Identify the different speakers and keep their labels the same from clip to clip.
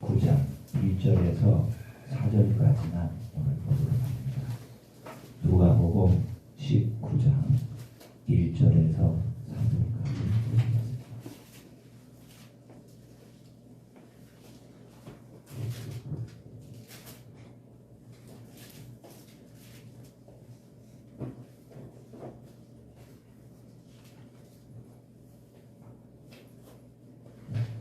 Speaker 1: 9장 1절에서 4절까지만 오늘 보도록 합니다. 누가복음 19장 1절에서 4절까지 보시겠습니다.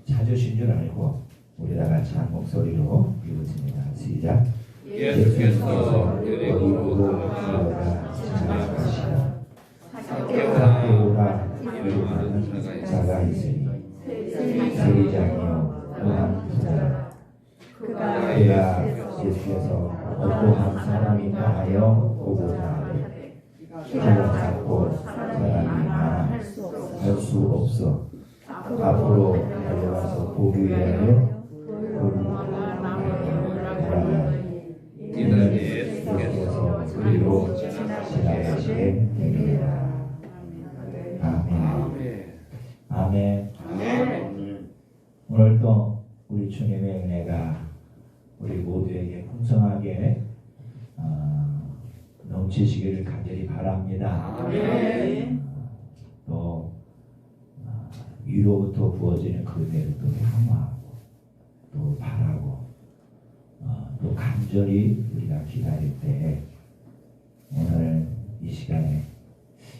Speaker 1: 찾으신 줄 알고 우리 다 같이 한 목소리로 읽었습니다. 시작.
Speaker 2: 예수께서
Speaker 1: 어디로 들어가 지나가시라.
Speaker 2: 학교라
Speaker 1: 이루는 자가 있으니 세리장이요 또한 부자라. 그가 예수께서 어떠한 사람인가 하여 보고자 하되 키가 작고 사람이 많아 할 수 없어 앞으로 달려가서 보기 위하여
Speaker 2: 이는 예수께서
Speaker 1: 그리로 지나가시게 되리라. 아멘. 아멘. 오늘도 우리 주님의 은혜가 우리 모두에게 풍성하게 넘치시기를 간절히 바랍니다. 또 위로부터 부어지는 그 은혜를 또 향후하고 또 바라고 또 간절히 우리가 기다릴 때 오늘 이 시간에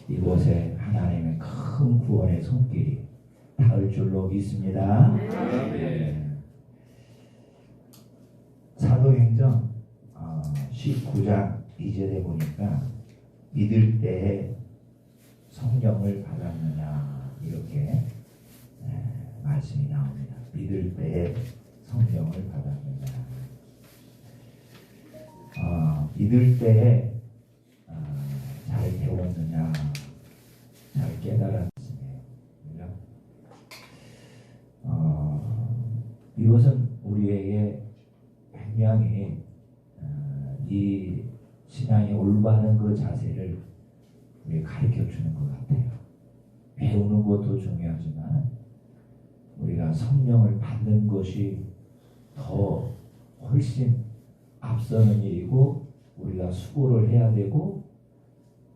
Speaker 1: 이곳에 하나님의 큰 구원의 손길이 닿을 줄로 믿습니다. 사도행전 19장 2절에 보니까 믿을 때에 성령을 받았느냐 이렇게 말씀이 나옵니다. 믿을 때에 성령을 받았느냐. 믿을 때에 잘 배웠느냐, 잘 깨달았느냐. 이것은 우리에게 분명히 이 신앙의 올바른 그 자세를 우리 가르쳐 주는 것 같아요. 배우는 것도 중요하지만 우리가 성령을 받는 것이 더 훨씬 앞서는 일이고 우리가 수고를 해야 되고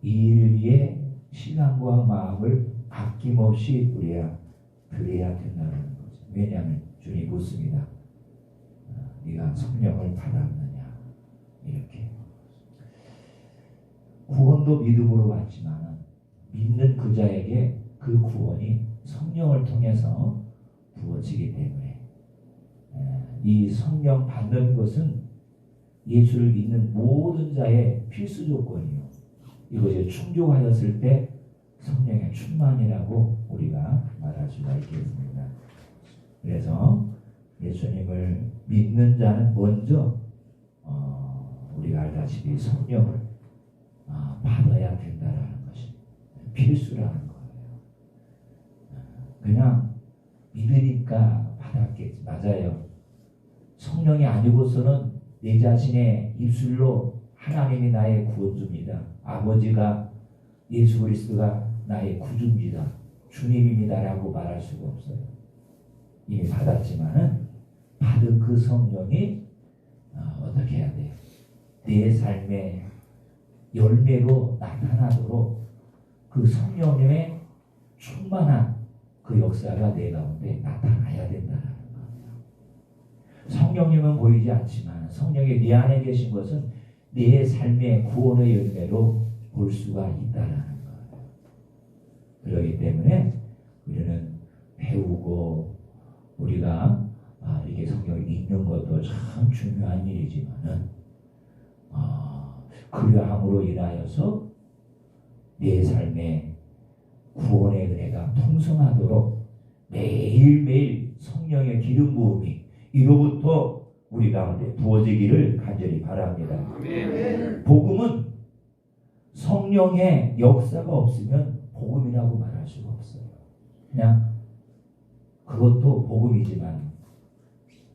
Speaker 1: 이 일 위해 시간과 마음을 아낌없이 우리가 드려야 된다는 거죠. 왜냐하면 주님 묻습니다. 네가 성령을 받았느냐 이렇게. 구원도 믿음으로 받지만 믿는 그 자에게 그 구원이 성령을 통해서 부어지기 때문에 이 성령 받는 것은 예수를 믿는 모든 자의 필수 조건이요. 이것이 충족하였을 때 성령의 충만이라고 우리가 말할 수가 있겠습니다. 그래서 예수님을 믿는 자는 먼저 우리가 알다시피 성령을 받아야 된다라는 것이 필수라는 거예요. 그냥 믿으니까 받았겠지. 맞아요. 성령이 아니고서는 내 자신의 입술로 하나님이 나의 구원주입니다. 아버지가 예수 그리스도가 나의 구주입니다. 주님입니다라고 말할 수가 없어요. 이미 받았지만은 받은 그 성령이 어떻게 해야 돼요? 내 삶의 열매로 나타나도록 그 성령님의 충만한 그 역사가 내 가운데 나타나야 된다는 거예요. 성령님은 보이지 않지만 성령이 내 안에 계신 것은 내 삶의 구원의 열매로 볼 수가 있다는 거예요. 그렇기 때문에 우리는 배우고 우리가 이렇게 성경을 읽는 것도 참 중요한 일이지만은 그러함으로 인하여서 내 삶의 구원의 은혜가 풍성하도록 매일매일 성령의 기름 부음이 이로부터 우리 가운데 부어지기를 간절히 바랍니다. 복음은 성령의 역사가 없으면 복음이라고 말할 수가 없어요. 그냥 그것도 복음이지만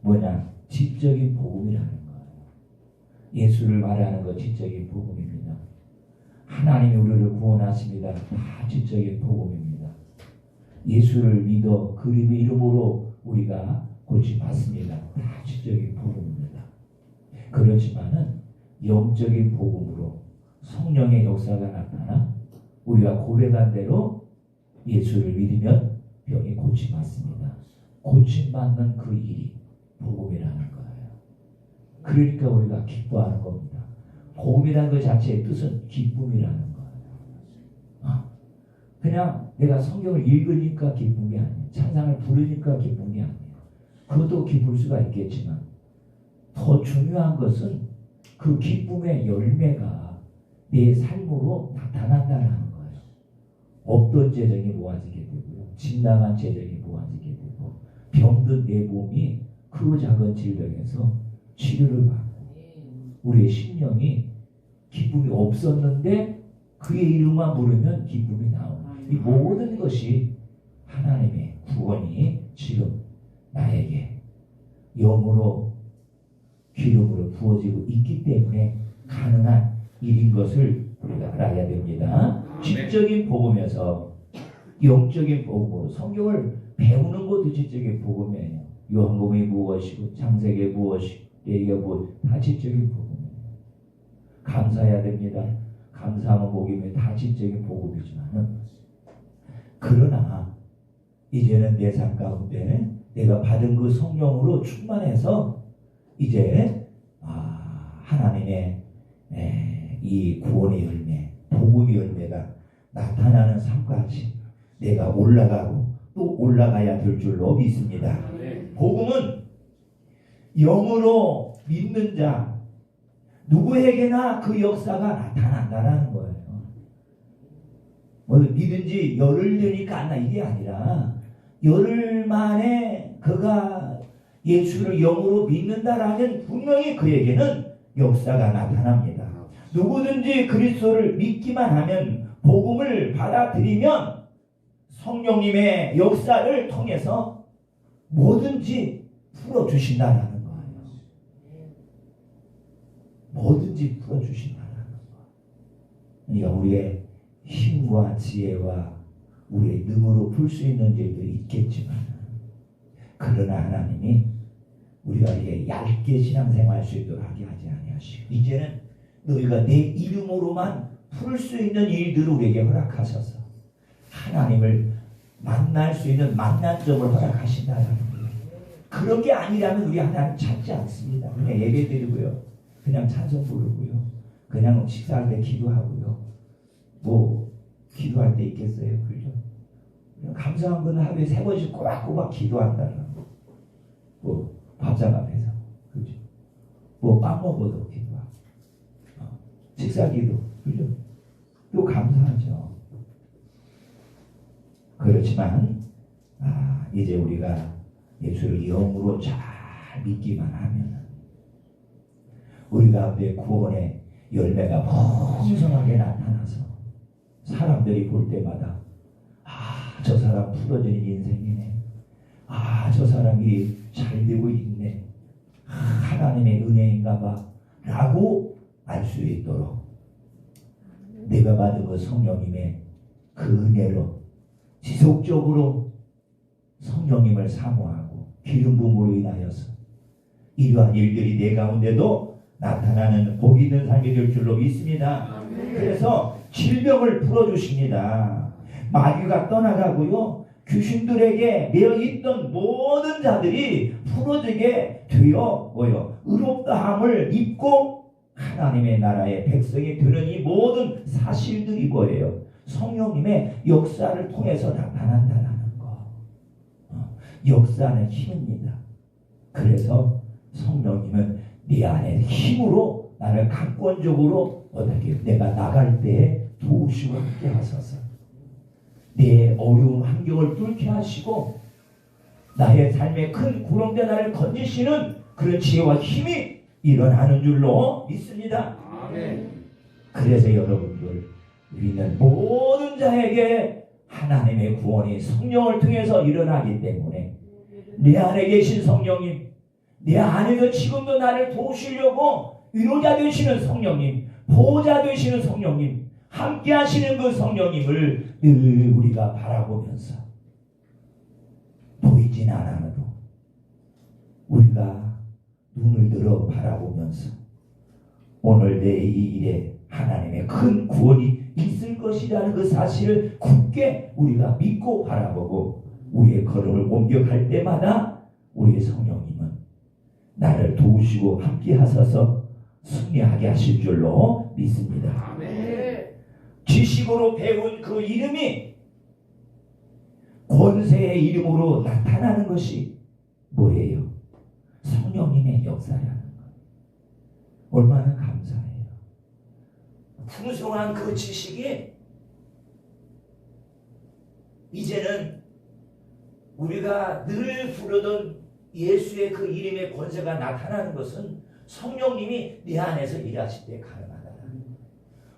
Speaker 1: 뭐냐? 지적인 복음이라는 거예요. 예수를 말하는 것 지적인 복음입니다. 하나님이 우리를 구원하십니다. 다 지적인 복음입니다. 예수를 믿어 그림의 이름으로 우리가 고침받습니다. 다 지적인 그렇지만은 영적인 복음으로 성령의 역사가 나타나 우리가 고백한 대로 예수를 믿으면 병이 고침받습니다. 고침받는 그 일이 복음이라는 거예요. 그러니까 우리가 기뻐하는 겁니다. 복음이라는 것 자체의 뜻은 기쁨이라는 거예요. 그냥 내가 성경을 읽으니까 기쁨이 아니에요. 찬양을 부르니까 기쁨이 아니에요. 그것도 기쁠 수가 있겠지만 더 중요한 것은 그 기쁨의 열매가 내 삶으로 나타난다는 거예요. 없던 재정이 모아지게 되고요. 진당한 재정이 모아지게 되고 병든 내 몸이 그 작은 질병에서 치료를 받고 우리의 심령이 기쁨이 없었는데 그의 이름만 부르면 기쁨이 나오는 이 모든 것이 하나님의 구원이 지금 나에게 영으로 기름으로 부어지고 있기 때문에 가능한 일인 것을 우리가 알아야 됩니다. 지적인 복음에서 영적인 복음으로 성경을 배우는 것도 지적인 복음이에요. 요한복음이 무엇이고 창세기 무엇이고 레위기가 무엇 다 지적인 복음이에요. 감사해야 됩니다. 감사하면 복음이 다 지적인 복음이지만 그러나 이제는 내 삶 가운데 내가 받은 그 성령으로 충만해서 이제 하나님의 이 구원의 열매, 복음의 열매가 나타나는 삶까지 내가 올라가고 또 올라가야 될 줄로 믿습니다. 복음은 영으로 믿는 자 누구에게나 그 역사가 나타난다는 거예요. 뭐 믿은지 열흘 되니까 안 나 이게 아니라 열흘 만에 그가 예수를 영으로 믿는다라면 분명히 그에게는 역사가 나타납니다. 누구든지 그리스도를 믿기만 하면 복음을 받아들이면 성령님의 역사를 통해서 뭐든지 풀어주신다는 거예요. 뭐든지 풀어주신다는 거예요. 그러니까 우리의 힘과 지혜와 우리의 능으로 풀 수 있는 일도 있겠지만 그러나 하나님이 우리가 이게 얇게 신앙생활 할 수 있도록 하게 하지 아니하시고 이제는 너희가 내 이름으로만 풀 수 있는 일들을 우리에게 허락하셔서 하나님을 만날 수 있는 만난점을 허락하신다는 거예요. 그런 게 아니라면 우리 하나님 찾지 않습니다. 그냥 예배 드리고요. 그냥 찬송 부르고요. 그냥 식사할 때 기도하고요. 뭐 기도할 때 있겠어요. 그죠? 감사한 거는 하루에 3번씩 꼬박꼬박 기도한다는 거. 뭐 밥상 앞에서 그죠? 뭐 빵 먹어도 기도하고 식사 기도 그죠? 또 감사하죠. 그렇지만 이제 우리가 예수를 영으로 잘 믿기만 하면 우리 가운데 구원의 열매가 풍성하게 나타나서 사람들이 볼 때마다 저 사람 풀어진 인생이네. 저 사람이 잘 되고 있네. 하나님의 은혜인가 봐 라고 알 수 있도록 내가 받은 그 성령님의 그 은혜로 지속적으로 성령님을 사모하고 기름 부음으로 인하여서 이러한 일들이 내 가운데도 나타나는 복 있는 삶이 될 줄로 믿습니다. 그래서 질병을 풀어주십니다. 마귀가 떠나가고요. 귀신들에게 매여있던 모든 자들이 풀어지게 되어 의롭다함을 입고 하나님의 나라의 백성이 되는 이 모든 사실들이 뭐예요? 성령님의 역사를 통해서 나타난다는 거. 역사는 힘입니다. 그래서 성령님은 네 안에 힘으로 나를 강권적으로 어떻게 내가 나갈 때에 도우시고 함께 하소서. 내 어려운 환경을 뚫게 하시고 나의 삶의 큰 구렁대 나를 건지시는 그런 지혜와 힘이 일어나는 줄로 믿습니다.
Speaker 2: 아멘.
Speaker 1: 그래서 여러분들 우리는 모든 자에게 하나님의 구원이 성령을 통해서 일어나기 때문에 내 안에 계신 성령님, 내 안에서 지금도 나를 도우시려고 위로자 되시는 성령님, 보호자 되시는 성령님, 함께 하시는 그 성령님을 늘 우리가 바라보면서 보이진 않아도 우리가 눈을 들어 바라보면서 오늘 내 이 일에 하나님의 큰 구원이 있을 것이라는 그 사실을 굳게 우리가 믿고 바라보고 우리의 걸음을 옮겨갈 때마다 우리의 성령님은 나를 도우시고 함께 하셔서 승리하게 하실 줄로 믿습니다.
Speaker 2: 아멘.
Speaker 1: 지식으로 배운 그 이름이 권세의 이름으로 나타나는 것이 뭐예요? 성령님의 역사라는 것. 얼마나 감사해요. 풍성한 그 지식이 이제는 우리가 늘 부르던 예수의 그 이름의 권세가 나타나는 것은 성령님이 내 안에서 일하실 때 가능하다는 거예요.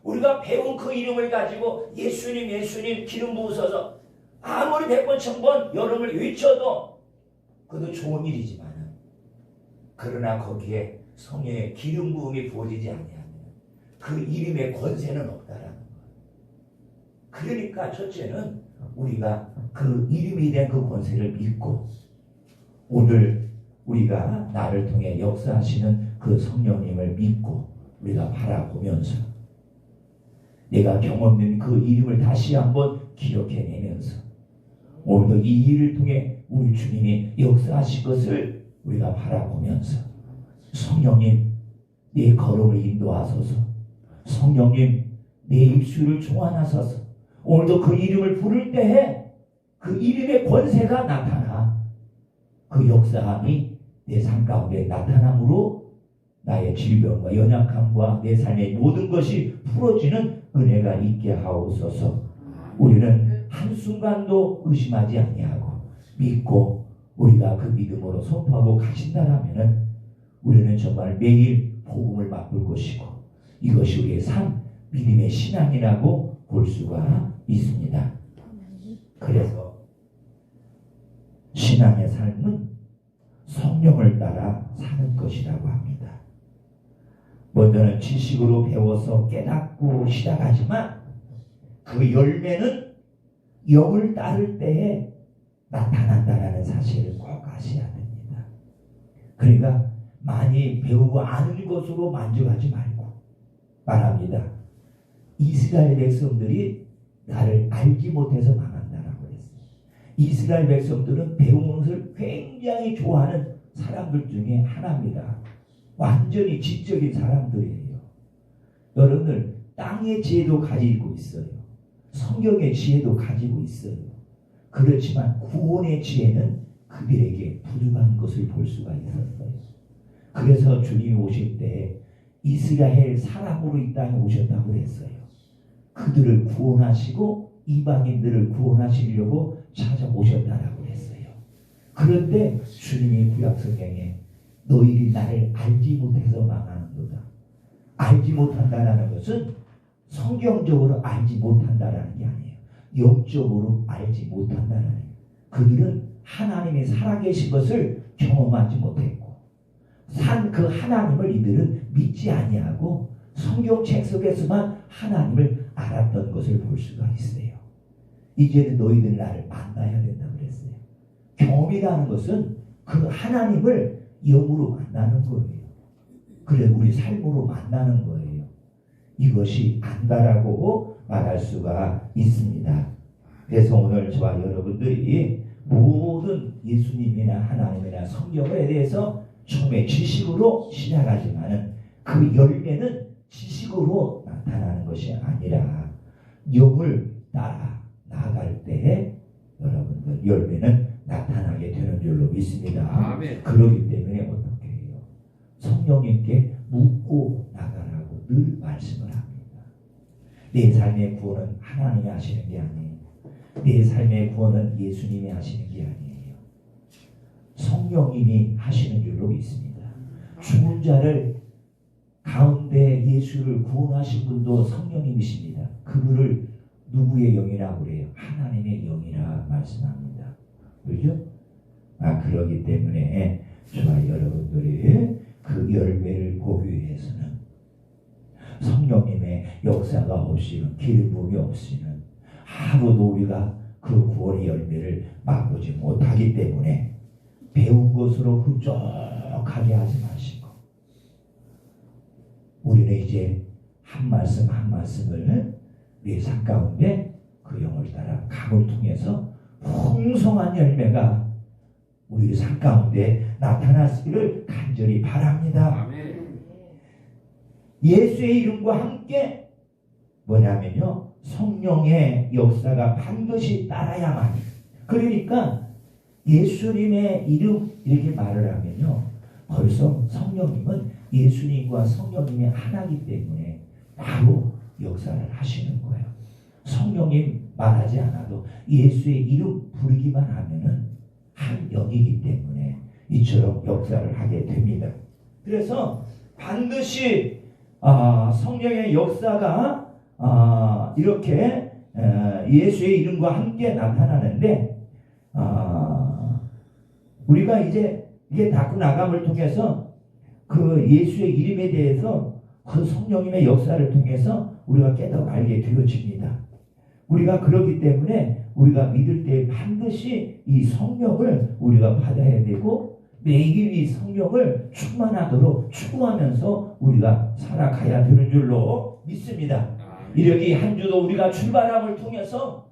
Speaker 1: 우리가 배운 그 이름을 가지고 예수님 예수님 기름 부으셔서 아무리 100번 1000번 여름을 외쳐도 그것도 좋은 일이지만 그러나 거기에 성령의 기름 부음이 부어지지 아니하면 그 이름의 권세는 없다라는 거예요. 그러니까 첫째는 우리가 그 이름이 된 그 권세를 믿고 오늘 우리가 나를 통해 역사하시는 그 성령님을 믿고 우리가 바라보면서 내가 경험된 그 이름을 다시 한번 기억해내면서 오늘도 이 일을 통해 우리 주님이 역사하신 것을 우리가 바라보면서 성령님 내 걸음을 인도하소서, 성령님 내 입술을 종환하소서. 오늘도 그 이름을 부를 때에 그 이름의 권세가 나타나 그 역사함이 내 삶 가운데 나타남으로 나의 질병과 연약함과 내 삶의 모든 것이 풀어지는 은혜가 있게 하옵소서. 우리는 한순간도 의심하지 아니하고 믿고 우리가 그 믿음으로 선포하고 가신다라면 우리는 정말 매일 복음을 맛볼 것이고 이것이 우리의 삶 믿음의 신앙이라고 볼 수가 있습니다. 그래서 신앙의 삶은 성령을 따라 사는 것이라고 합니다. 먼저는 지식으로 배워서 깨닫고 시작하지만 그 열매는 영을 따를 때에 나타난다라는 사실을 꼭 아셔야 됩니다. 그러니까 많이 배우고 아는 것으로 만족하지 말고 말합니다. 이스라엘 백성들이 나를 알지 못해서 망한다라고 했어요. 이스라엘 백성들은 배우는 것을 굉장히 좋아하는 사람들 중에 하나입니다. 완전히 지적인 사람들이에요. 여러분들 땅의 지혜도 가지고 있어요. 성경의 지혜도 가지고 있어요. 그렇지만 구원의 지혜는 그들에게 부족한 것을 볼 수가 있었어요. 그래서 주님이 오실 때 이스라엘 사람으로 이 땅에 오셨다고 그랬어요. 그들을 구원하시고 이방인들을 구원하시려고 찾아오셨다라고 그랬어요. 그런데 주님이 구약성경에 너희들이 나를 알지 못해서 망하는도다. 알지 못한다라는 것은 성경적으로 알지 못한다라는 게 아니에요. 영적으로 알지 못한다라는 거예요. 그들은 하나님이 살아계신 것을 경험하지 못했고 그 하나님을 이들은 믿지 아니하고 성경책 속에서만 하나님을 알았던 것을 볼 수가 있어요. 이제는 너희들 나를 만나야 된다고 그랬어요. 경험이라는 것은 그 하나님을 영으로 만나는 거예요. 그래 우리 삶으로 만나는 거예요. 이것이 안다라고 말할 수가 있습니다. 그래서 오늘 저와 여러분들이 모든 예수님이나 하나님이나 성경에 대해서 처음에 지식으로 시작하지만은 그 열매는 지식으로 나타나는 것이 아니라 영을 따라 나아갈 때에 여러분들 열매는 나타나게 되는 줄로 믿습니다.
Speaker 2: 아멘.
Speaker 1: 그러기 때문에 어떻게 해요? 성령님께 묻고 나가라고 늘 말씀을 합니다. 내 삶의 구원은 하나님이 하시는 게 아니에요. 내 삶의 구원은 예수님이 하시는 게 아니에요. 성령님이 하시는 줄로 믿습니다. 죽은 자를 가운데 예수를 구원하신 분도 성령님이십니다. 그분을 누구의 영이라고 그래요? 하나님의 영이라 말씀합니다. 그렇죠? 그러기 때문에 저와 여러분들이 그 열매를 보기 위해서는 성령님의 역사가 없이는 기름 부음이 없이는 하루도 우리가 그 구원의 열매를 맛보지 못하기 때문에 배운 것으로 흡족하게 하지 마시고 우리는 이제 한 말씀 한 말씀을 우리의 삶 가운데 그 영을 따라 감을 통해서 풍성한 열매가 우리 삶 가운데 나타나시기를 간절히 바랍니다.
Speaker 2: 아멘.
Speaker 1: 예수의 이름과 함께 뭐냐면요, 성령의 역사가 반드시 따라야만. 그러니까 예수님의 이름 이렇게 말을 하면요, 벌써 성령님은 예수님과 성령님이 하나이기 때문에 바로 역사를 하시는 거예요. 성령님 말하지 않아도 예수의 이름 부르기만 하면은 한 영이기 때문에 이처럼 역사를 하게 됩니다. 그래서 반드시 성령의 역사가 이렇게 예수의 이름과 함께 나타나는데, 우리가 이제 이게 닫고 나감을 통해서 그 예수의 이름에 대해서 그 성령님의 역사를 통해서 우리가 깨닫고 알게 되어집니다. 우리가 그렇기 때문에 우리가 믿을 때 반드시 이 성령을 우리가 받아야 되고, 매일 이 성령을 충만하도록 추구하면서 우리가 살아가야 되는 줄로 믿습니다. 이렇게 한 주도 우리가 출발함을 통해서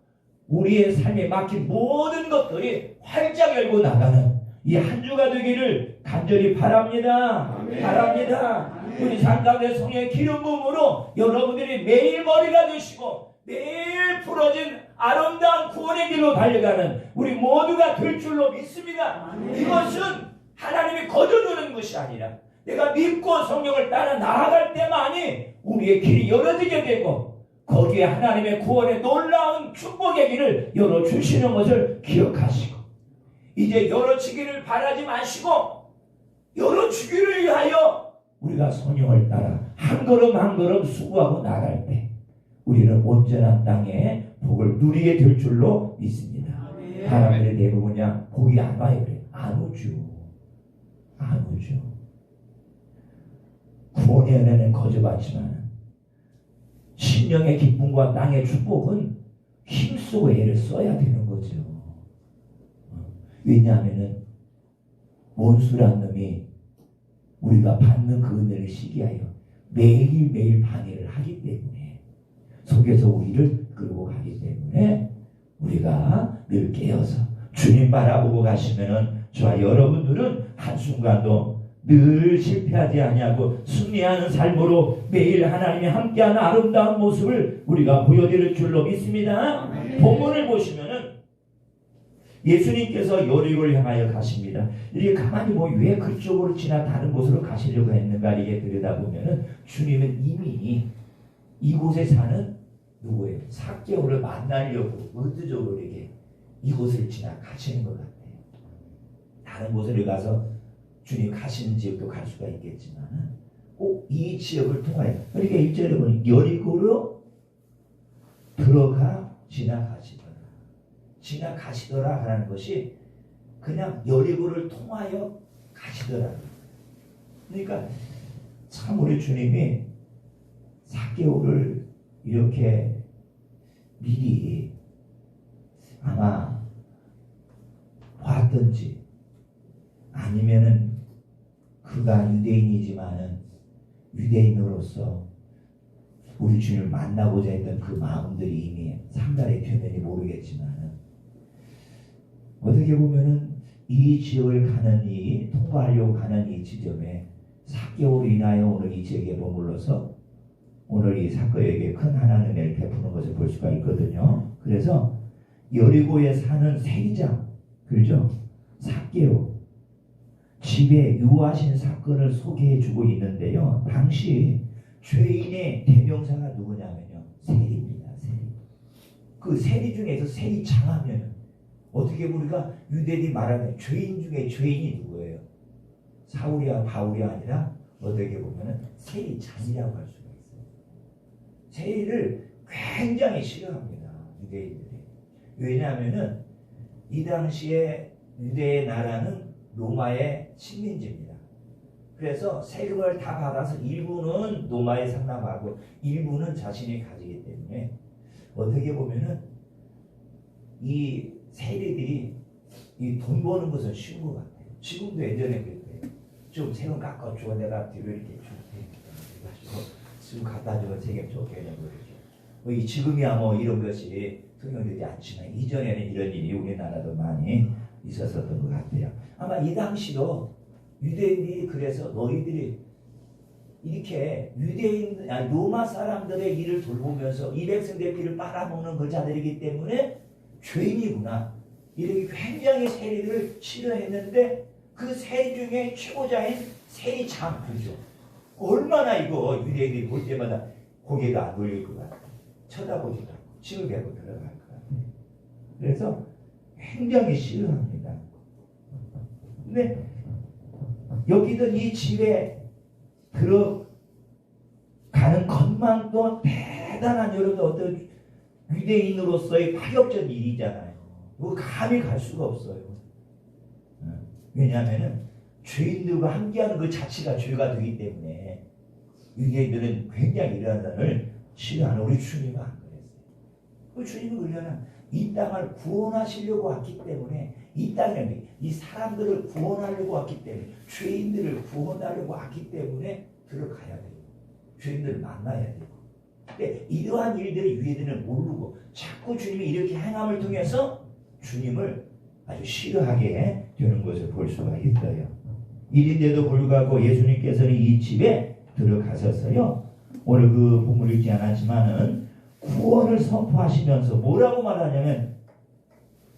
Speaker 1: 우리의 삶에 막힌 모든 것들이 활짝 열고 나가는 이 한 주가 되기를 간절히 바랍니다.
Speaker 2: 아멘.
Speaker 1: 바랍니다. 우리 삶 가운데 성령의 기름 부음으로 여러분들이 매일 머리가 되시고 매일 풀어진 아름다운 구원의 길로 달려가는 우리 모두가 될 줄로 믿습니다. 이것은 하나님이 거둬두는 것이 아니라 내가 믿고 성령을 따라 나아갈 때만이 우리의 길이 열어지게 되고, 거기에 하나님의 구원의 놀라운 축복의 길을 열어주시는 것을 기억하시고, 이제 열어지기를 바라지 마시고 열어주기를 위하여 우리가 성령을 따라 한 걸음 한 걸음 수고하고 나갈 때 우리는 온전한 땅에 복을 누리게 될 줄로 믿습니다. 사람들이 대부분 그냥 복이 안 와요. 그래. 안 오죠. 안 오죠. 구원의 은혜는 거저받지만 심령의 기쁨과 땅의 축복은 힘쓰고 애를 써야 되는 거죠. 왜냐하면은 원수란 놈이 우리가 받는 그 은혜를 시기하여 매일매일 방해를 하기 때문에, 속에서 우리를 끌고 가기 때문에 우리가 늘 깨어서 주님 바라보고 가시면은 저와 여러분들은 한순간도 늘 실패하지 아니하고 승리하는 삶으로 매일 하나님이 함께하는 아름다운 모습을 우리가 보여드릴 줄로 믿습니다. 본문을 보시면은 예수님께서 여리고를 향하여 가십니다. 이렇게 가만히 왜 그쪽으로 지나 다른 곳으로 가시려고 했는가 이게 들여다보면은 주님은 이미 이곳에 사는 누구예요? 삭개오를 만나려고 의도적으로 이렇게 이곳을 지나 가시는 것 같아요. 다른 곳으로 가서 주님 가시는 지역도 갈 수가 있겠지만 꼭 이 지역을 통하여, 그러니까 1절에 보니 여리고로 들어가 지나가시더라 하는 것이 그냥 여리고를 통하여 가시더라. 그러니까 참 우리 주님이 삭개오를 이렇게 미리 아마 봤던지, 아니면은 그가 유대인이지만은 유대인으로서 우리 주님을 만나고자 했던 그 마음들이 이미 상달의 표면이 모르겠지만은, 어떻게 보면은 이 지역을 통과하려고 가는 이 지점에 삭개오로 인하여 오늘 이 지역에 머물러서 오늘 이 삭개오에게 큰 하나님의 은혜를 베푸는 것을 볼 수가 있거든요. 그래서 여리고에 사는 세리장, 그렇죠? 삭개오 집에 유하신 사건을 소개해주고 있는데요. 당시 죄인의 대명사가 누구냐면요, 세리입니다. 세리. 그 세리 중에서 세리장하면 어떻게 우리가 유대인이 말하는 죄인 중에 죄인이 누구예요? 사울이야 바울이 아니라 어떻게 보면은 세리장이라고 할 수가 있어요. 세리를 굉장히 싫어합니다, 유대인들이. 왜냐하면은 이 당시에 유대의 나라는 로마의 식민지입니다. 그래서 세금을 다 받아서 일부는 로마에 상납하고 일부는 자신이 가지기 때문에 어떻게 보면은 이 세리들이 이 돈 버는 것은 쉬운 것 같아요. 지금도 예전에 그랬대요. 좀 세금 깎아줘, 내가 뒤로 이렇게 줄게. 그래가지고 지금 갖다 주면 세계 쫓겨내고 그러죠. 이 지금이야 뭐 이런 것이 통용되지 않지만 이전에는 이런 일이 우리나라도 많이 있었던 것 같아요. 아마 이 당시도 유대인들이 그래서 너희들이 이렇게 로마 사람들의 일을 돌보면서 이 백성들의 피를 빨아먹는 그 자들이기 때문에 죄인이구나. 이렇게 굉장히 세리를 싫어했는데 그 세리 중에 최고자인 세리장 그죠. 얼마나 이거 유대인들이 볼 때마다 고개가 안 돌릴 것 같아. 쳐다보지도 않고 치우개고 들어갈 것 같아. 그래서 굉장히 싫어합니다. 근데 여기든 이 집에 들어가는 것만도 대단한 여러분 어떤 유대인으로서의 파격적인 일이잖아요. 그거 감히 갈 수가 없어요. 왜냐하면은 죄인들과 함께하는 그 자체가 죄가 되기 때문에 유대인들은 굉장히 이러한 사람을 싫어하는 우리 주님은 안 그랬어요. 그 주님은 그러려면 이 땅을 구원하시려고 왔기 때문에 이 땅에 이 사람들을 구원하려고 왔기 때문에 죄인들을 구원하려고 왔기 때문에 들어가야 돼요. 죄인들을 만나야 돼요. 근데 이러한 일들을 유대인들은 모르고 자꾸 주님이 이렇게 행함을 통해서 주님을 아주 싫어하게 되는 것을 볼 수가 있어요. 일인데도 불구하고 예수님께서는 이 집에 들어가셔서요. 오늘 그 본문을 읽지 않았지만은 구원을 선포하시면서 뭐라고 말하냐면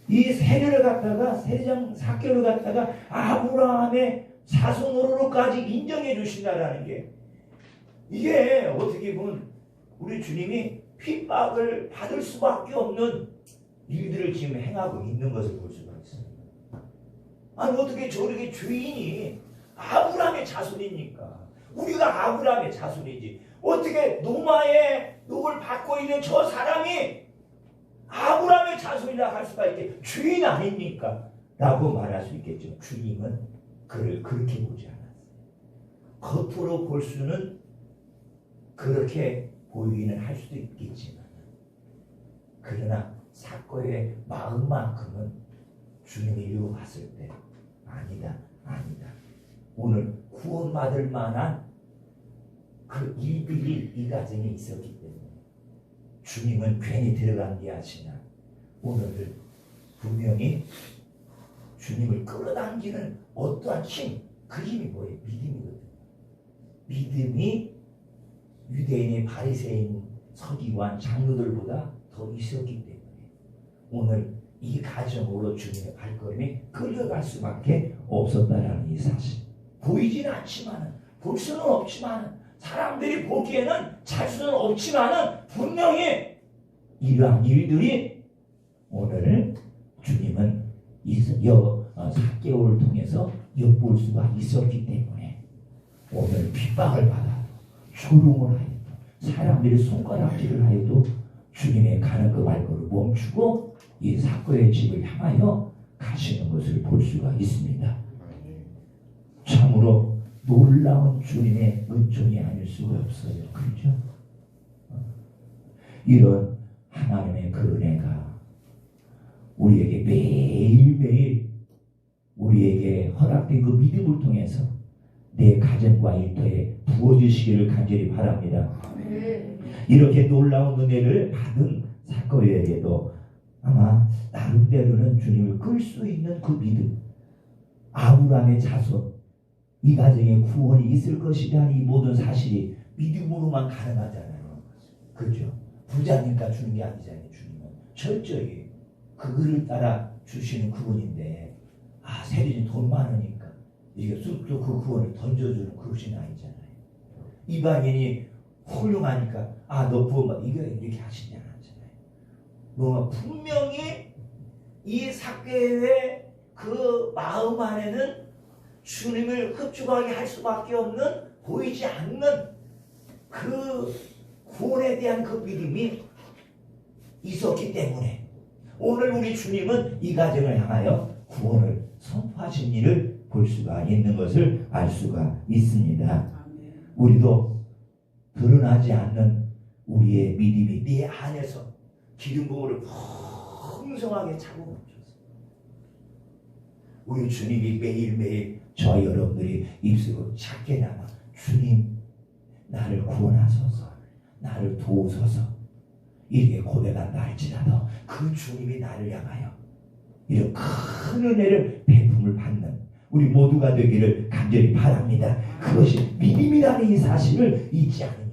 Speaker 1: 이 세례를 갖다가 세례장 사개를 갖다가 아브라함의 자손으로까지 인정해 주신다라는 게 이게 어떻게 보면 우리 주님이 핍박을 받을 수밖에 없는 일들을 지금 행하고 있는 것을 볼 수가 있습니다. 아니 어떻게 저렇게 죄인이 아브라함의 자손입니까? 우리가 아브라함의 자손이지 어떻게 노마의 녹을 받고 있는 저 사람이 아브라함의 자손이라 할 수가 있게 죄인 아닙니까? 라고 말할 수 있겠죠. 주님은 그를 그렇게 보지 않았어요. 겉으로 볼 수는 그렇게 보이기는 할 수도 있겠지만 그러나 사건의 마음만큼은 주님이 이루어 봤을 때 아니다. 오늘 구원받을 만한 그 일들이 이 가정에 있었기 때문에 주님은 괜히 들어간 게 아니라 오늘 분명히 주님을 끌어당기는 어떠한 힘, 그 힘이 뭐예요? 믿음이거든요. 믿음이 유대인의 바리새인 서기관 장로들보다 더 있었기 때문에 오늘 이 가정으로 주님의 발걸음이 끌려갈 수밖에 없었다라는 이 사실. 보이지는 않지만은 볼 수는 없지만은 사람들이 보기에는 잘 수는 없지만은 분명히 이러한 일들이 오늘 주님은 사개오를 통해서 엿볼 수가 있었기 때문에 오늘 핍박을 받아 조롱을 하여도 사람들이 손가락질을 하여도 주님의 가는 그 발걸음을 멈추고 이 사개오의 집을 향하여 가시는 것을 볼 수가 있습니다. 참으로 놀라운 주님의 은총이 아닐 수가 없어요. 그렇죠? 이런 하나님의 그 은혜가 우리에게 매일매일 우리에게 허락된 그 믿음을 통해서 내 가정과 일터에 부어주시기를 간절히 바랍니다. 이렇게 놀라운 은혜를 받은 사개오에게도 아마 나름대로는 주님을 끌 수 있는 그 믿음, 아브라함의 자손, 이 가정에 구원이 있을 것이라는 이 모든 사실이 믿음으로만 가능하잖아요. 그렇죠? 부자니까 주는 게 아니잖아요. 주님은 철저히 그거를 따라 주시는 그분인데 세리는 돈 많으니까 이게 쑥쑥 그 구원을 던져주는 그것이 아니잖아요. 이방인이 훌륭하니까 너 구원 이거 이렇게 하시지 않았잖아요. 뭐 분명히 이 사개오의 그 마음 안에는 주님을 흡족하게 할 수밖에 없는 보이지 않는 그 구원에 대한 그 믿음이 있었기 때문에 오늘 우리 주님은 이 가정을 향하여 구원을 선포하신 일을 볼 수가 있는 것을 알 수가 있습니다. 우리도 드러나지 않는 우리의 믿음이 내 안에서 기름 부음을 풍성하게 차고 넘쳐서 우리 주님이 매일매일 저와 여러분들이 입술로 작게나마 주님 나를 구원하소서 나를 도우소서 이렇게 고백한다 할지라도 그 주님이 나를 향하여 이런 큰 은혜를 베품을 받는 우리 모두가 되기를 간절히 바랍니다. 그것이 믿음이라는 이 사실을 잊지 않으면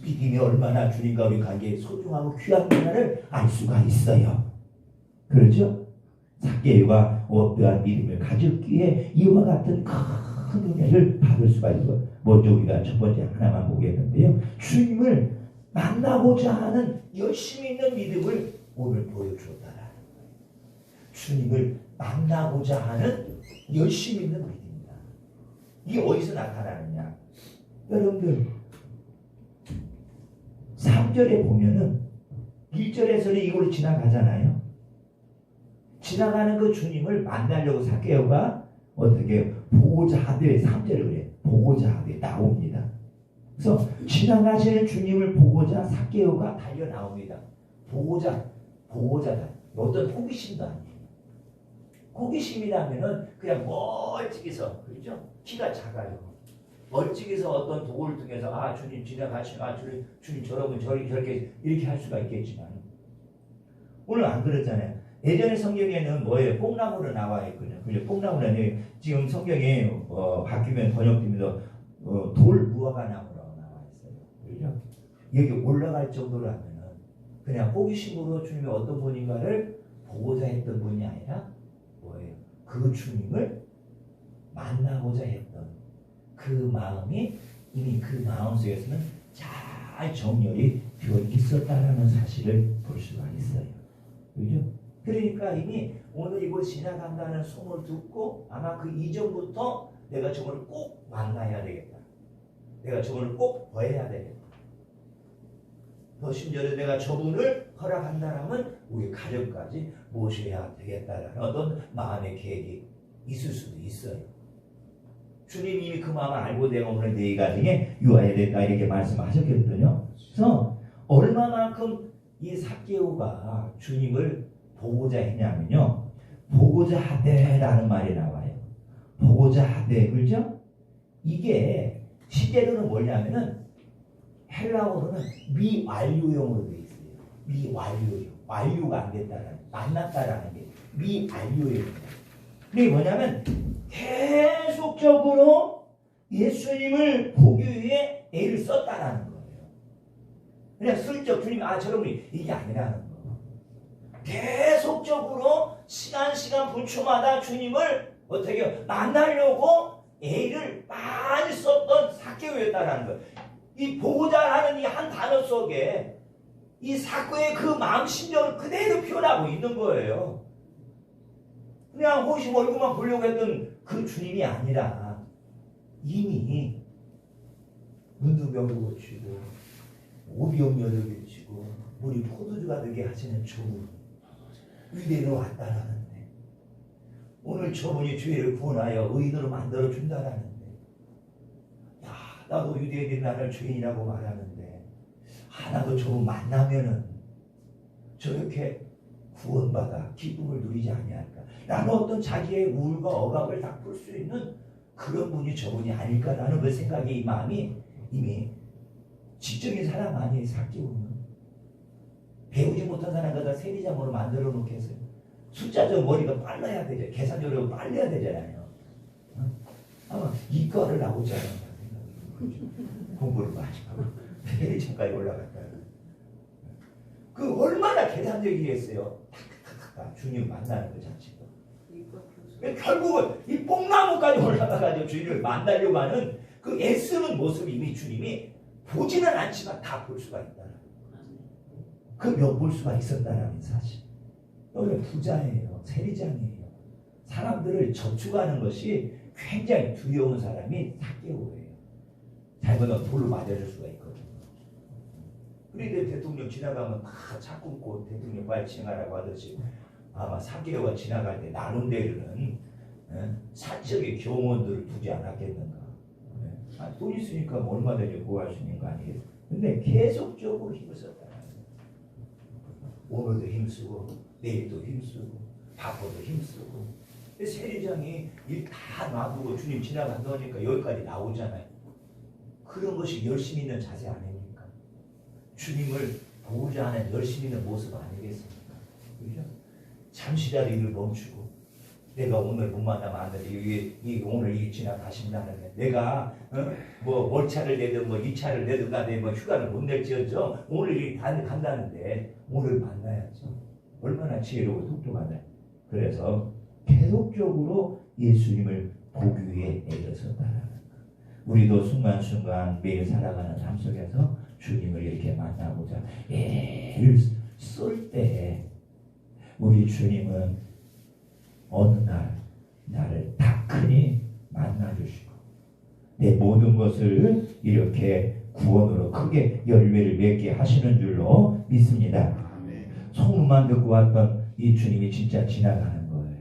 Speaker 1: 믿음이 얼마나 주님과 우리 관계에 소중하고 귀한가를 알 수가 있어요. 그렇죠? 삭개오가 어떠한 믿음을 가졌기에 이와 같은 큰 은혜를 받을 수가 있고, 먼저 우리가 첫 번째 하나만 보겠는데요. 주님을 만나고자 하는 열심히 있는 믿음을 오늘 보여주었다라는 거예요. 주님을 만나고자 하는 열심히 있는 믿음이다. 이게 어디서 나타나느냐? 여러분들 3절에 보면은 1절에서는 이걸로 지나가잖아요. 지나가는 그 주님을 만나려고 삭개오가 어떻게 보고자 하되 3절에 그래. 보고자 하되 나옵니다. 그래서 지나가시는 주님을 보고자 삭개오가 달려 나옵니다. 보고자다. 어떤 호기심도 아니에요. 호기심이라면은 그냥 멀찍이서, 그렇죠? 키가 작아요. 멀찍이서 어떤 도구를 통해서 주님 지나가시면 주님 저러면 저렇게 이렇게 할 수가 있겠지만 오늘 안 그렇잖아요. 예전에 성경에는 뭐예요? 뽕나무로 나와 있거든요. 그죠? 뽕나무는 지금 성경에 바뀌면 번역됩니다. 돌 무화과 나무로 나와 있어요. 그죠? 여기 올라갈 정도라면은 그냥 호기심으로 주님이 어떤 분인가를 보고자 했던 분이 아니라 뭐예요? 그 주님을 만나고자 했던 그 마음이 이미 그 마음속에서는 잘 정렬이 되어 있었다라는 사실을 볼 수가 있어요. 그죠? 그러니까 이미 오늘 이곳 지나간다는 소문을 듣고 아마 그 이전부터 내가 저분을 꼭 만나야 되겠다. 내가 저분을 꼭 봐야 되겠다. 더 심지어 내가 저분을 허락한다면 우리 가족까지 모셔야 되겠다라는 어떤 마음의 계획이 있을 수도 있어요. 주님이 이미 그 마음을 알고 내가 오늘 네 가정에 유하해야 된다 이렇게 말씀하셨거든요. 그래서 얼마만큼 이 삭개오가 주님을 보고자 했냐면요. 보고자 하되라는 말이 나와요. 보고자 하되, 그렇죠? 이게 실제로는 뭐냐면은 헬라어로는 미완료형으로 되어 있어요. 미완료형. 완료가 안 됐다라는, 만났다라는 게 미완료형입니다. 이게 뭐냐면 계속적으로 예수님을 보기 위해 애를 썼다라는 거예요. 그냥 슬쩍 주님이 저러면 이게 아니라는 거예요. 계속적으로 시간 분초마다 주님을 어떻게 만나려고 애를 많이 썼던 삭개오였다라는 거예요. 이 보고자라는 이 한 단어 속에 이 삭개오의 그 마음 심정을 그대로 표현하고 있는 거예요. 그냥 혹시 얼굴만 보려고 했던 그 주님이 아니라 이미 문둥병도 고치고 오비용녀를 고치고 우리 포도주가 되게 하시는 주님 위대로 왔다라는데 오늘 저분이 죄를 구원하여 의인으로 만들어 준다라는데 나도 유대인들이 나를 죄인이라고 말하는데 나도 저분 만나면은 저렇게 구원받아 기쁨을 누리지 아니할까? 나는 어떤 자기의 우울과 억압을 다 풀 수 있는 그런 분이 저분이 아닐까라는 그 생각이 이 마음이 이미 지적인 사람 아니에요. 삭개오는 배우지 못한 사람보다 세리장으로 만들어 놓겠어요. 숫자적 머리가 빨라야 되죠. 계산적으로 빨라야 되잖아요. 아마 이과를 나오지 않았나 생각이 공부를 많이 하고 세리장까지 올라갔다. 그 얼마나 계산적이겠어요. 탁탁탁탁 주님 만나는 그 자체가. 결국은 이 뽕나무까지 올라가가지고 주님을 만나려고 하는 그 애쓰는 모습 이미 주님이 보지는 않지만 다 볼 수가 있다. 그 몇 볼 수가 있었다는 사실. 여기 부자예요. 세리장이에요. 사람들을 저축하는 것이 굉장히 두려운 사람이 삭개오예요. 잘못하면 돌로 맞아줄 수가 있거든요. 그런데 대통령 지나가면 다 차 끊고 대통령 빨리 지나가라고 하듯이 아마 삭개오가 지나갈 때 나눈 데는 사적의 경원들을 두지 않았겠는가. 돈 있으니까 뭐 얼마든지 구할 수 있는 거 아니겠어요. 근데 계속적으로 힘을 썼다. 오늘도 힘쓰고 내일도 힘쓰고 바빠도 힘쓰고 세리장이 일 다 놔두고 주님 지나간다니까 여기까지 나오잖아요. 그런 것이 열심히 있는 자세 아닙니까? 주님을 보고자 하는 열심 있는 모습 아니겠습니까? 그죠? 잠시라도 일을 멈추고 내가 오늘 못 만나면 안 되는데 오늘 이 지나가신다는데 내가 뭐 월차를 내든 뭐 2차를 내든 간에 뭐 휴가를 못 낼지언정 오늘 이 간다는데 오늘 만나야죠. 얼마나 지혜로고 똑똑하네. 그래서 계속적으로 예수님을 보기 위해 애써서 따라가는 것. 우리도 순간순간 매일 살아가는 삶 속에서 주님을 이렇게 만나보자 애를 쏠 때 우리 주님은 어느 날 나를 다 크니 만나주시고 내 모든 것을 이렇게 구원으로 크게 열매를 맺게 하시는 줄로 믿습니다. 소문만 듣고 왔던 이 주님이 진짜 지나가는 거예요.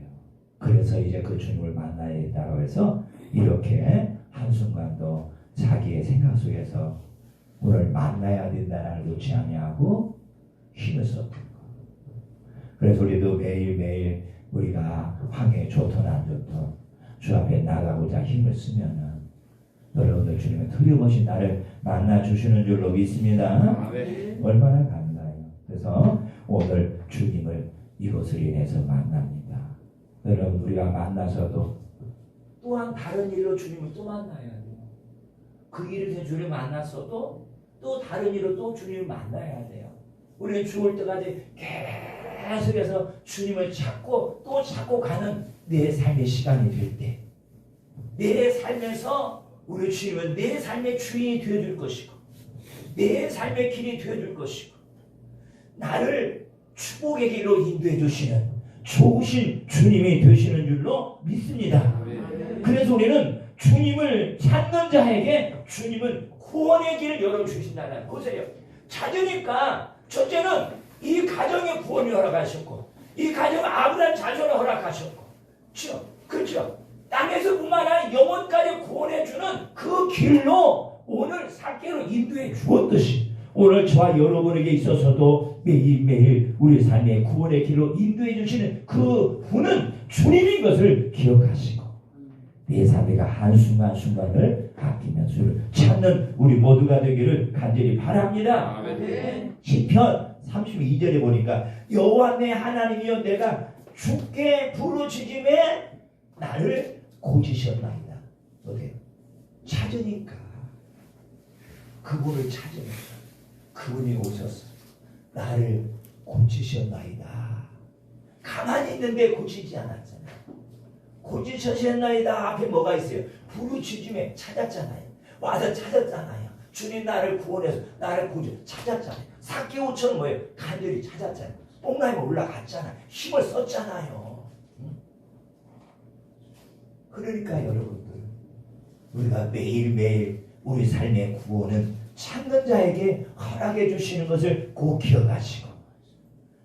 Speaker 1: 그래서 이제 그 주님을 만나야겠다고 해서 이렇게 한순간도 자기의 생각 속에서 오늘 만나야 된다는 걸 놓지 아니하고 힘을 썼던 거. 그래서 우리도 매일매일 우리가 환경이 좋든 안 좋든 주 앞에 나가고자 힘을 쓰면은 여러분들 주님은 틀림없이 나를 만나주시는 줄로 믿습니다. 얼마나 감사해요. 그래서 오늘 주님을 이것을 인해서 만납니다. 여러분 우리가 만나서도 또한 다른 일로 주님을 또 만나야 돼요. 그 일을 주님을 만났어도 또 다른 일로 또 주님을 만나야 돼요. 우리는 죽을 때까지 계속해서 주님을 찾고 또 찾고 가는 내 삶의 시간이 될 때 내 삶에서 우리 주님은 내 삶의 주인이 되어줄 것이고 내 삶의 길이 되어줄 것이고 나를 축복의 길로 인도해 주시는 좋으신 주님이 되시는 줄로 믿습니다. 그래서 우리는 주님을 찾는 자에게 주님은 구원의 길을 열어주신다는 보세요. 찾으니까 첫째는 이 가정의 구원을 허락하셨고 이 가정은 아브라함 자손을 허락하셨고 그렇죠? 땅에서뿐만 아니라 영원까지 구원해주는 그 길로 오늘 사개로 인도해 주었듯이 오늘 저와 여러분에게 있어서도 매일매일 우리 삶의 구원의 길로 인도해 주시는 그 분은 주님인 것을 기억하시고 내 삶의 한순간순간을 아끼면서 주를 찾는 우리 모두가 되기를 간절히 바랍니다. 시편 32절에 보니까 여호와 내 하나님이여 내가 주께 부르짖음에 나를 고치셨나이다. 어때요? 찾으니까 그분을 찾으니까 그분이 오셔서 나를 고치셨나이다. 가만히 있는데 고치지 않았잖아요. 고치셨나이다 앞에 뭐가 있어요? 부르짖음에 찾았잖아요. 와서 찾았잖아요. 주님 나를 구원해서 나를 찾았잖아요. 삭개오처럼 뭐예요? 간절히 찾았잖아요. 뽕라임에 올라갔잖아요. 힘을 썼잖아요. 그러니까 여러분들 우리가 매일매일 우리 삶의 구원은 찾는 자에게 허락해 주시는 것을 꼭 기억하시고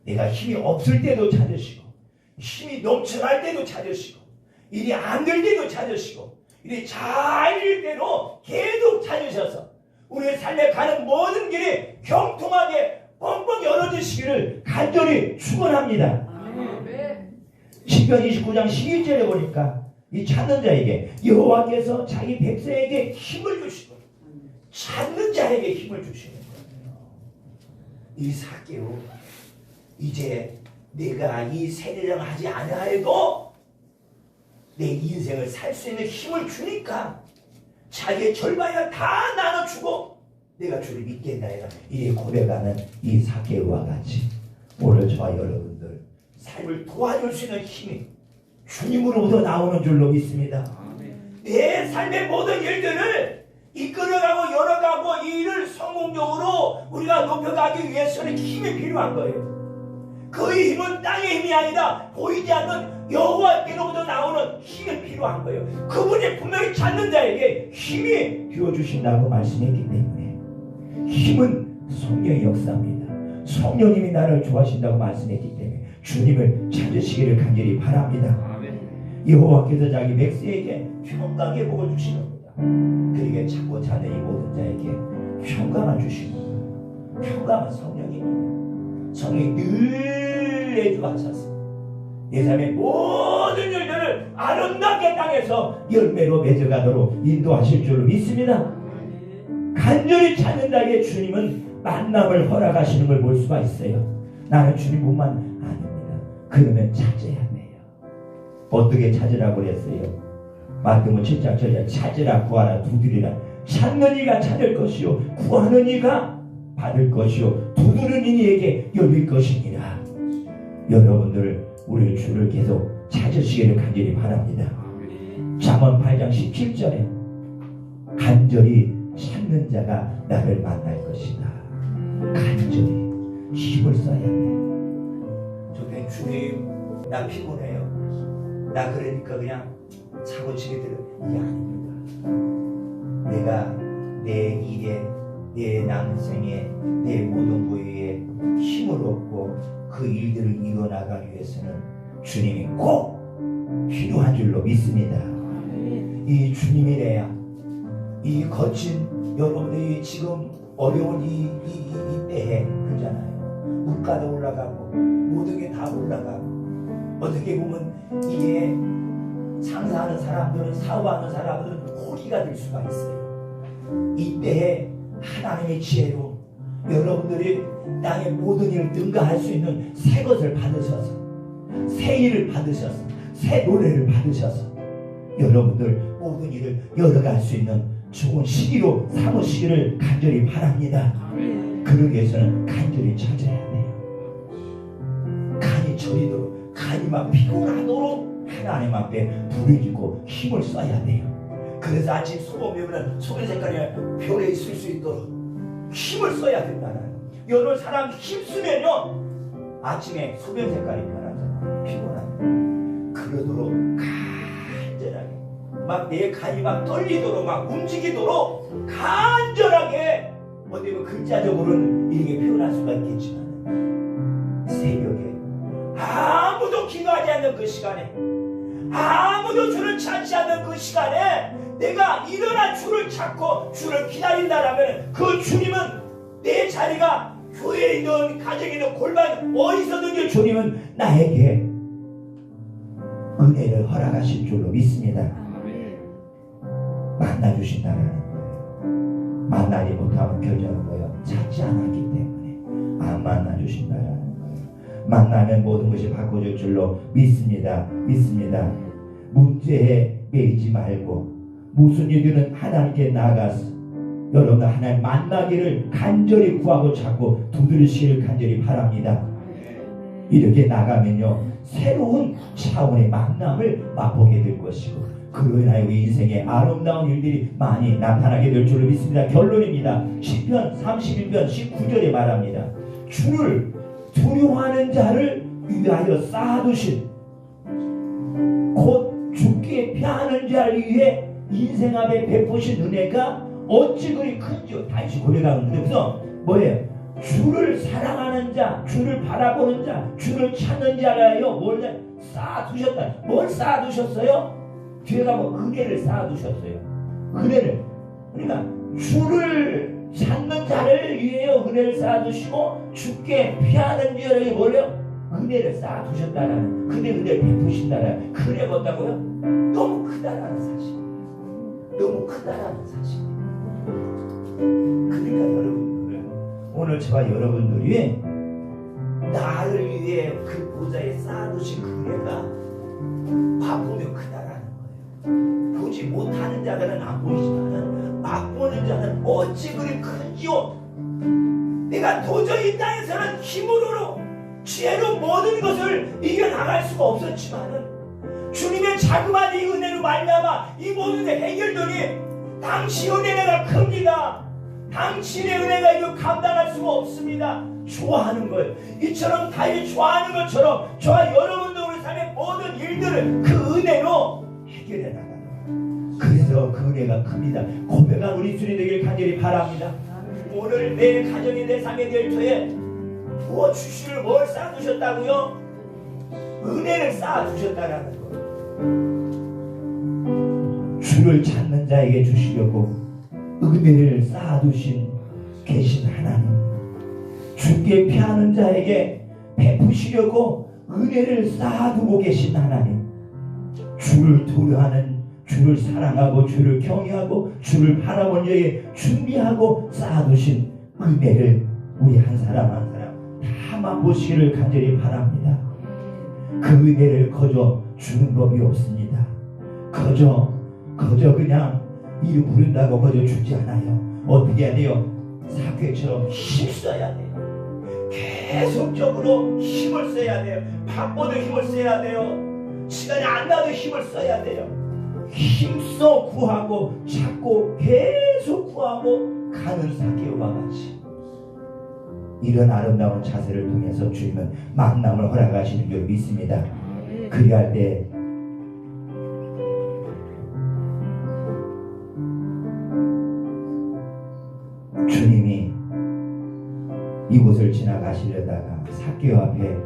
Speaker 1: 내가 힘이 없을 때도 찾으시고 힘이 넘쳐날 때도 찾으시고 일이 안 될 때도 찾으시고 일이 잘 될 때도 계속 찾으셔서 우리의 삶에 가는 모든 길이 경통하게 뻥뻥 열어주시기를 간절히 축원합니다. 시편 29장 11절에 보니까 이 찾는 자에게 여호와께서 자기 백성에게 힘을 주시고 찾는 자에게 힘을 주시는 거예요. 이 삭개오 이제 내가 이 세례를 하지 않아도 내 인생을 살 수 있는 힘을 주니까 자기의 절반이나 다 나눠주고 내가 주를 믿겠나이다. 이 고백하는 이 삭개오와 같이 오늘 저와 여러분들 삶을 도와줄 수 있는 힘이 주님으로부터 나오는 줄로 믿습니다. 내 삶의 모든 일들을 이끌어가고 열어가고 이 일을 성공적으로 우리가 높여가기 위해서는 힘이 필요한 거예요. 그 힘은 땅의 힘이 아니라 보이지 않는 여호와께로부터 나오는 힘이 필요한 거예요. 그분이 분명히 찾는 자에게 힘이 되어주신다고 말씀했기 때문에 힘은 성령의 역사입니다. 성령님이 나를 좋아하신다고 말씀했기 때문에 주님을 찾으시기를 간절히 바랍니다. 여호와께서 자기 백성에게 평강의 복을 주시는 겁니다. 그러게 찾고 찾는 이 모든 자에게 평강을 주시는 겁니다. 평강은 성령입니다. 성령이 늘 내주하셔서 내 삶의 모든 일들을 아름답게 땅에서 열매로 맺어가도록 인도하실 줄로 믿습니다. 간절히 찾는 자에게 주님은 만남을 허락하시는 걸 볼 수가 있어요. 나는 주님 몸만 아닙니다. 그러면 찾아야 돼요. 어떻게 찾으라고 그랬어요? 마태복음 7장 7절 찾으라 구하라 두드리라 찾는 이가 찾을 것이요 구하는 이가 받을 것이요 두드리는 이에게 열릴 것이니라. 여러분들 우리 주를 계속 찾으시기를 간절히 바랍니다. 잠언 8장 17절에 간절히 찾는 자가 나를 만날 것이다. 간절히 힘을 써야 돼. 저게 주님 나 피곤해요. 나 그러니까 그냥 자고 집에 들어. 이게 아닙니다. 내가 내 일에 내 남생에 내 모든 부위에 힘을 얻고 그 일들을 이뤄나가기 위해서는 주님이 꼭 필요한 줄로 믿습니다. 이 주님이래야 이 거친 여러분들이 지금 어려운 이 때에 그러잖아요. 물가도 올라가고 모든 게 다 올라가고 어떻게 보면 이게 장사하는 사람들은 사업하는 사람들은 호기가 될 수가 있어요. 이때에 하나님의 지혜로 여러분들이 땅의 모든 일을 능가할 수 있는 새 것을 받으셔서 새 일을 받으셔서 새 노래를 받으셔서 여러분들 모든 일을 열어갈 수 있는 좋은 시기로 삼으시기를 간절히 바랍니다. 그러기 위해서는 간절히 찾아야 돼요. 간이 저리도록 간이 막 피곤하도록 하나님 앞에 부르짖고 힘을 써야 돼요. 그래서 아침 소변이면 소변 색깔이 별에 있을 수 있도록 힘을 써야 된다는. 여러 사람 힘쓰면요 아침에 소변 색깔이 변하잖아요. 피곤하면 그러도록 간절하게 막 내 간이 막 떨리도록 막 움직이도록 간절하게 어디 뭐 글자적으로는 이렇게 표현할 수가 있겠지만 새벽에 아무도 기도하지 않는 그 시간에 아무도 주를 찾지 않는 그 시간에 내가 일어나 주를 찾고 주를 기다린다라면 그 주님은 내 자리가 교회에 있는 가정에 있는 골반 어디서든지 주님은 나에게 은혜를 허락하실 줄로 믿습니다. 만나주신다는 거예요. 만나지 못하면 결정은 뭐예요? 찾지 않았기 때문에 안 만나주신다는 거예요. 만나면 모든 것이 바꿔줄 줄로 믿습니다. 문제에 매이지 말고 무슨 일이든 하나님께 나가서 여러분 하나님 만나기를 간절히 구하고 찾고 두드리시기를 간절히 바랍니다. 이렇게 나가면요 새로운 차원의 만남을 맛보게 될 것이고 그로 인하여 우리 인생에 아름다운 일들이 많이 나타나게 될 줄로 믿습니다. 결론입니다. 시편 31편 19절에 말합니다. 주를 두려워하는 자를 위하여 쌓아두신 곧 죽게 피하는 자를 위해 인생 앞에 베푸신 은혜가 어찌 그리 큰지요. 다시 고백하는데 그래서 뭐예요? 주를 사랑하는 자, 주를 바라보는 자, 주를 찾는 자라요. 뭘 쌓아두셨다. 뭘 쌓아두셨어요? 뒤에 가면 은혜를 쌓아두셨어요. 은혜를. 그러니까 주를 찾는 자를 위하여 은혜를 쌓아두시고 죽게 피하는 자를 뭐래요? 은혜를 쌓아두셨다라는 근데 은혜를 베푸신다라는 은혜가 뭔다고요? 너무 크다라는 사실. 너무 크다라는 사실. 그러니까 여러분들 오늘 저와 여러분들이 나를 위해 그 보좌에 쌓아두신 그 은혜가 맛보면 크다라는 거예요. 보지 못하는 자들은 안 보이지만 맛보는 자는 어찌 그리 큰지요. 내가 도저히 이 땅에서는 힘으로 지혜로 모든 것을 이겨나갈 수가 없었지만 주님의 자그마한 이 은혜로 말미암아 이 모든 해결되니 당신 은혜가 큽니다. 당신의 은혜가 이거 감당할 수가 없습니다. 좋아하는 걸 이처럼 다윗이 좋아하는 것처럼 저와 여러분도 우리 삶의 모든 일들을 그 은혜로 해결해 나가는 그래서 그 은혜가 큽니다. 고백한 우리 주님 되길 간절히 바랍니다. 오늘 내 가정이 내 삶의 결터에 무엇 주시를 뭘 쌓아두셨다고요? 은혜를 쌓아두셨다라는 거. 주를 찾는 자에게 주시려고 은혜를 쌓아두신 계신 하나님, 죽게 피하는 자에게 베푸시려고 은혜를 쌓아두고 계신 하나님, 주를 두려워하는, 주를 사랑하고 주를 경외하고 주를 바라보는 자에게 준비하고 쌓아두신 은혜를 우리 한 사람 한 사람 다 맛보시기를 간절히 바랍니다. 그 은혜를 거저 주는 법이 없습니다. 거저 그냥 이름 부른다고 거저 주지 않아요. 어떻게 해야 돼요? 사개처럼 힘써야 돼요. 계속적으로 힘을 써야 돼요. 밥보다 힘을 써야 돼요. 시간이 안 나도 힘을 써야 돼요. 힘써 구하고 찾고 계속 구하고 가는 사개와 같이 이런 아름다운 자세를 통해서 주님은 만남을 허락하시는 줄 믿습니다. 그리할 때 주님이 이곳을 지나가시려다가 삭개오 앞에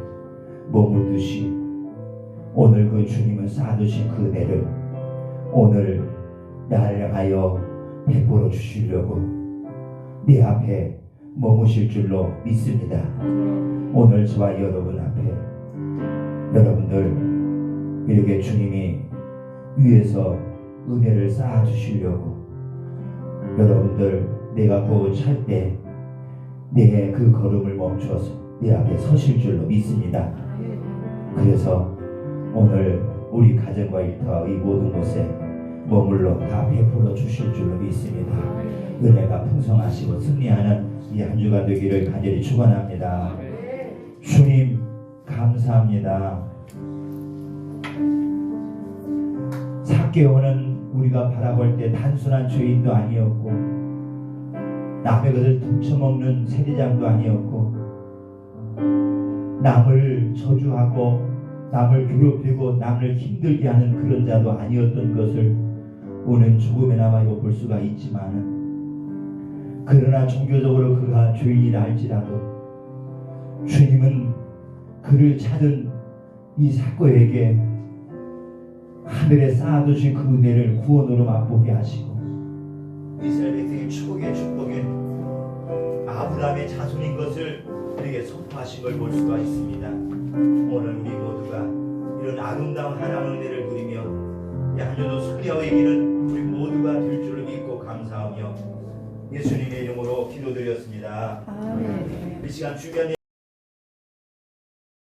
Speaker 1: 머무르듯이 오늘 그 주님은 쌓아두신 그 은혜를 오늘 나를 향하여 베풀어 주시려고 내 앞에 머무실 줄로 믿습니다. 오늘 저와 여러분 앞에 여러분들 이렇게 주님이 위에서 은혜를 쌓아 주시려고 여러분들 내가 곧 찰 때 내 그 걸음을 멈춰서 내 앞에 서실 줄로 믿습니다. 그래서 오늘 우리 가정과 일터와 이 모든 곳에 머물러 다 베풀어 주실 줄로 믿습니다. 은혜가 풍성하시고 승리하는 이 한 주가 되기를 간절히 축원합니다. 주님 감사합니다. 삭개오는 우리가 바라볼 때 단순한 죄인도 아니었고 남의 것을 훔쳐먹는 세리장도 아니었고 남을 저주하고 남을 괴롭히고 남을 힘들게 하는 그런 자도 아니었던 것을 오늘 조금이나마 볼 수가 있지만 그러나 종교적으로 그가 죄인이라 할지라도 주님은 그를 찾은 이 삭개오에게 하늘에 쌓아두신 그 은혜를 구원으로 맛보게 하시고 이스라엘 백성의 축복의 축복인 아브라함의 자손인 것을 우리에게 선포하신 걸 볼 수가 있습니다. 오늘 우리 모두가 이런 아름다운 하나님의 은혜를 누리며 한 주도 승리하고 이기는 우리 모두가 될 줄을 믿고 감사하며 예수님의 이름으로 기도드렸습니다. 이 시간 주변에